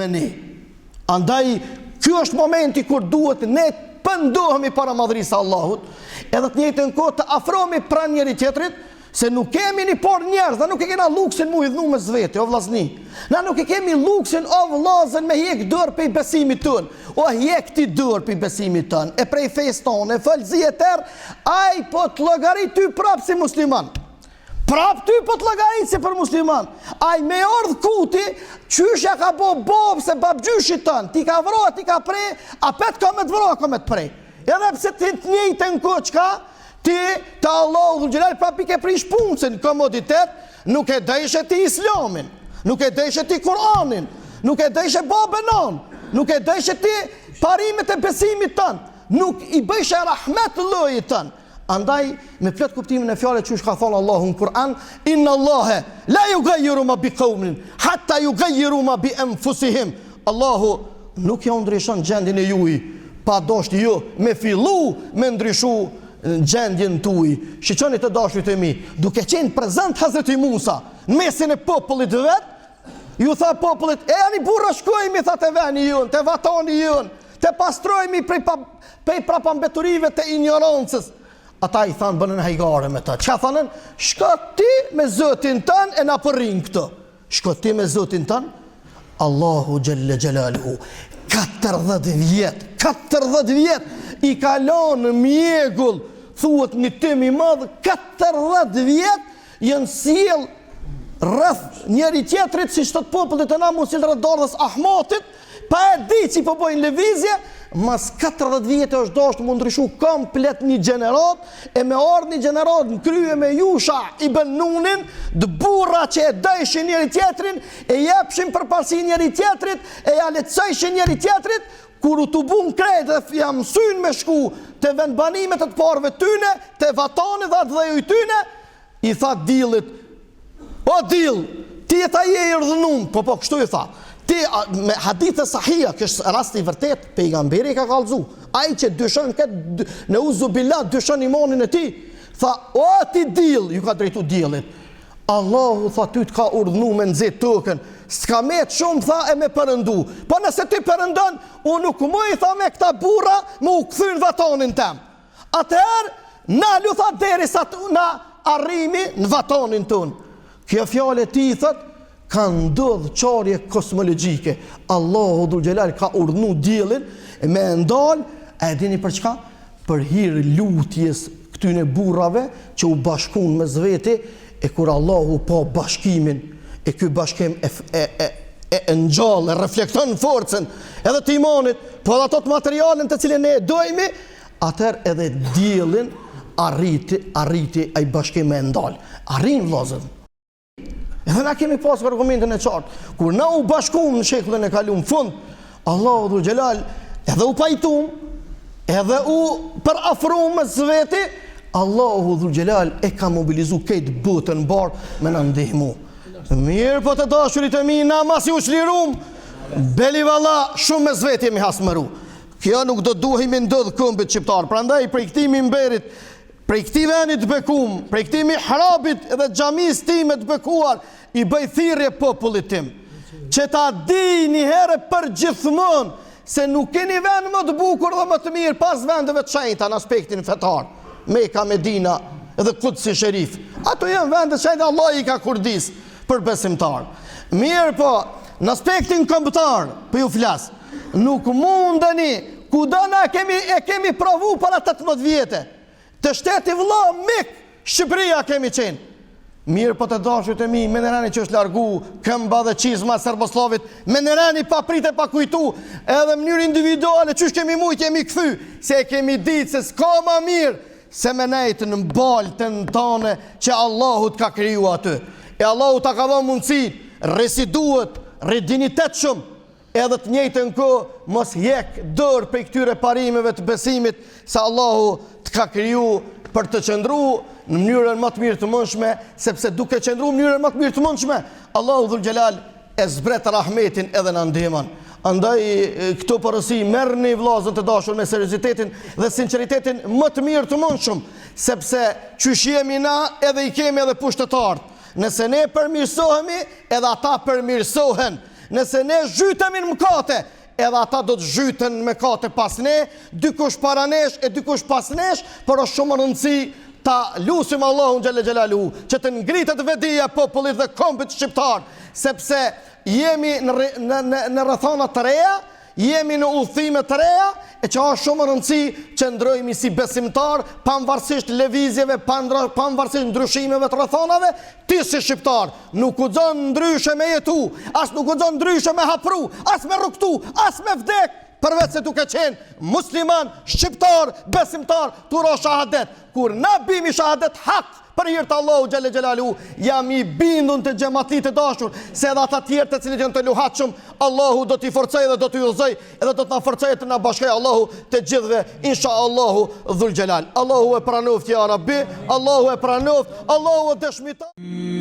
me ne. Andaj, ky është momenti kur duhet ne pëndohemi para madhërisë së Allahut, edhe të njëjtën kohë të afrohemi pranë njëri tjetrit, se nuk kemi një por njerëz, dhe nuk e kena luksin mu i dhnu me zvete, o vllazni. Na nuk e kemi luksin, o vllazën, me hjek dorë prej besimit tën, o hjek ti dorë prej besimit tën, e prej fejës tonë, e falëzi e tërë, aj po të llogarit ty prapë si musliman. Prapë ty po të llogarit si për musliman. Aj me ardh kuti, qyshja ka bo bobë se babgjyshit tën, ti ka vro, ti ka prej, a pet ka me të vro, ka me të prej. Edhe pse ti të njëjtën kohë çka, ti të Allahu dhul xhelal prapi ke prish punën, komoditet, nuk e dëshë ti Islamin, nuk e dëshë ti Kur'anin, nuk e dëshë babën on, nuk e dëshë ti parimet e besimit tën, nuk i bëjshë rahmet llojit tën. Andaj me plot kuptimin e fjalës që ka thënë Allahu në Kur'an, inna Allaha la yughayyiru ma biqaumin hatta yughayyiru ma bi anfusihim. Allahu nuk ja ndryshon gjendjen e juaj, pa dashur ju me fillu me ndryshu gjendjen tuaj. Shiqoni të dashurit e mi, duke qenë prezant Hazreti Musa në mesin e popullit vet, ju tha popullit, e ani burra shkojmë, tha te veni jon, te vatani jon, te pastrojmë prej prapambeturive të ignorancës. Ata i thanë bënën hajgare me ta. Çka thanën? Shko ti me Zotin tën e na përrin këtë. Shko ti me Zotin tën. Allahu xhelle xhelaluhu 40 vjet i kalon në mjegull, thuhet një tim i madh, 40 vjet janë sjell rreth njëri tjetrit, si çdo popullit të na mos i rreth dardhës Ahmatit, pa e di që po bojnë lëvizje, mas 40 vjetë është dashur më ndryshu komplet një gjenerat, e me ardhë një gjenerat në krye me Yusha ibn Nunin, dë burra që e dëshin njëri tjetrin, e jepshin përparësi njëri tjetrit, e ja lehtësojshin njëri tjetrit, kur u të bun krejt dhe jam mësyn me shku të vendbanimet të të parve tyne, të vatani dhe atë dhejoj tyne, i tha dillit, o dill, ti e ta je i rdhënum, po kështu i tha, ti me hadithe sahia, kështë rasti vërtet, pejgamberi ka kallëzu, ai që dyshon këtë, në uzu billah, dyshon imanin e ti, tha, o ti dill, ju ka drejtu dillit, Allahu tha ty të ka urdhnu me nxit tokën, s'ka met shumë tha e me përëndu, po nëse ti përëndon, unë nuk muj tha me këta burra, më u këthyn vatanin tem. Atëherë, na lu tha deri sa na arrimi në vatanin tonë. Kjo fjale ti thët, ka ndodhë qarje kosmologjike. Allahu dhul xhelal ka urdhnu diellin me ndal, e dini për çka? Për hir lutjes këtyne burrave që u bashkun me zveti, e kur Allahu pa bashkimin, e ky bashkim e ngjall, e reflekton forcën edhe të imanit, po edhe ato të materialin të cilin ne dojmë, atëherë edhe diellin arriti ai bashkim me ndal. Arrin vllazën. Edhe na kemi pas argumentin e qartë. Kur na u bashkuam në shekullin e kaluar fund, Allahu dhul xhelal edhe u pajtum, edhe u përafruam me zveti, Allahu dhul xhelal e ka mobilizu këtë botën mbar me na ndihmu. Mirë po të dashurit e mi, na mas ju çlirum, beli valla shumë me zveti mi hasmëru. Kjo nuk do duhemi ndodh këmbët shqiptar. Prandaj prej këtij mimberit, prej këtij venit të bekum, prej këtij mihrabit edhe xhamis time të bekuar, i bëj thirrje popullit tim, që ta di një herë për gjithmonë se nuk keni vend më të bukur dhe më të mirë pas vendeve të shenjta në aspektin fetar. Mekka, Medina edhe Kudsi Sherif. Ato janë vende që Allah i ka kurdis për besimtar. Mirë po, në aspektin kombëtar, për ju flas, nuk mundeni, kudo na kemi provu para 18 vjetë. Të shteti vëlla mik, Shqipëria kemi qenë. Mirë po të dashurit e mi, Menerani që është largu, këmba dhe qizma Serboslovit, Menerani pa prit e pa kujtu, edhe mënyrë individuale, qysh kemi mujt, kemi këthy, se kemi ditë se s'ka ma mirë, se me nejtë në mbalë të në tane që Allahu t'ka kriju aty. E Allahu t'a ka dhënë mundësi, residuat, redinitet shumë, edhe të njëjtën kohë mos jek dorë për këtyre parimeve të besimit, se Allahu t'ka kriju për të qëndru në mënyrën më të mirë të mundshme, sepse duke qëndru në mënyrën më të mirë të mundshme, Allahu dhul xhelal e zbret rahmetin edhe në ndihmën. Andaj këto porosi merrni vllazën të dashur me seriozitetin dhe sinqeritetin më të mirë të mundshëm, sepse qysh jemi na edhe i kemi edhe pushtetarët. Nëse ne përmirësohemi, edhe ata përmirësohen. Nëse ne zhytemi në mëkate, edhe ata do të zhyten me mëkate pas ne, dikush para nesh e dikush pas nesh, por është shumë rëndësi ta lusim Allahun xhelle xhelalu që të ngritet vedia e popullit dhe kombit shqiptar, sepse jemi në rrethana të reja, jemi në udhëtime të reja, e që është shumë rëndësi që ndrojmë si besimtar, pavarësisht lëvizjeve, pavarësisht ndryshimeve të rrethonave, ti si shqiptar nuk guxon ndryshe me jetu, as nuk guxon ndryshe me hapru, as me rrugtu, as me vdek, përveç se duke qenë musliman, shqiptar, besimtar, turo shahadet. Kur na bimi shahadet hak për hir të Allahu xhelle xhelalu, jam I bindun të xhamatit të dashur, se edhe ata tjerë të cilët janë të luhatshëm, Allahu do t'i forcojë dhe do t'i udhëzoj, edhe do të na forcojë të na bashkojë Allahu të gjithëve, inshallahu dhul xhelal. Allahu e pranoft ya Rabbi, Allahu e pranoft, Allahu e dëshmiton.